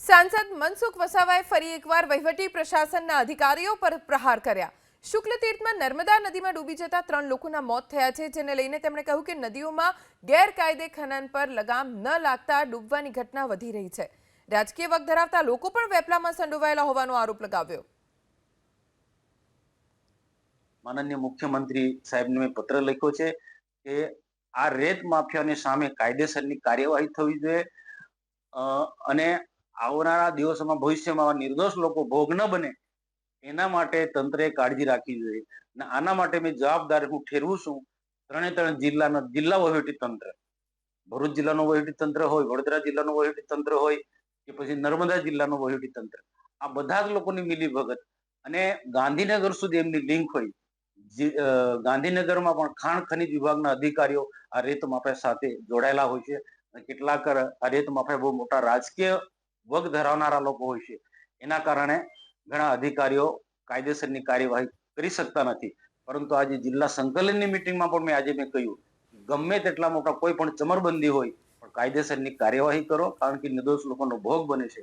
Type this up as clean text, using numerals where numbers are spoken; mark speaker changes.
Speaker 1: સાંસદ મનસુખ વસાવાએ ફરી એકવાર વહીવટી પ્રશાસનના અધિકારીઓ પર પ્રહાર કર્યા। શુક્લ તીર્થમાં નર્મદા નદીમાં ડૂબી જતા 3 લોકોના મોત થયા છે, જેને લઈને તેમણે કહ્યું કે નદીઓમાં ગેરકાયદે ખનન પર લગામ ન લાગતા ડૂબવાની ઘટના વધી રહી છે। રાજકીય વક ધરાવતા લોકો પણ વેપલામાં સંડોવાયેલા હોવાનો આરોપ લગાવ્યો।
Speaker 2: માનનીય મુખ્યમંત્રી સાહેબને મેં પત્ર લખ્યો છે કે આ રેત માફિયાની સામે કાયદેસરની કાર્યવાહી થવી જોઈએ અને આવનારા દિવસોમાં ભવિષ્યમાં નિર્દોષ લોકો ભોગ ન બને એના માટે તંત્રએ કાળજી રાખવી જોઈએ। અને આના માટે મેં જવાબદાર હું ઠેરવું છું ત્રણે જિલ્લા વહીવટી તંત્ર, ભરૂચ જિલ્લાનું વહીવટી તંત્ર હોય, વડોદરા જિલ્લાનું વહીવટી તંત્ર હોય કે પછી નર્મદા જિલ્લાનું વહીવટી તંત્ર, આ બધા જ લોકોની મિલીભગત અને ગાંધીનગર સુધી એમની લિંક હોય। ગાંધીનગરમાં પણ ખાણ ખનીજ વિભાગના અધિકારીઓ આ રેત માફિયા સાથે જોડાયેલા હોય છે અને કેટલાક આ રેત માફિયા બહુ મોટા રાજકીય વગ ધરાવનારા લોકો હોય છે। એના કારણે ઘણા અધિકારીઓ કાયદેસરની કાર્યવાહી કરી શકતા નથી। પરંતુ આજે જિલ્લા સંકલનની મિટિંગમાં પણ મેં કહ્યું ગમે તેટલા મોટા કોઈ પણ ચમરબંધી હોય પણ કાયદેસરની કાર્યવાહી કરો, કારણ કે નિર્દોષ લોકોનો ભોગ બને છે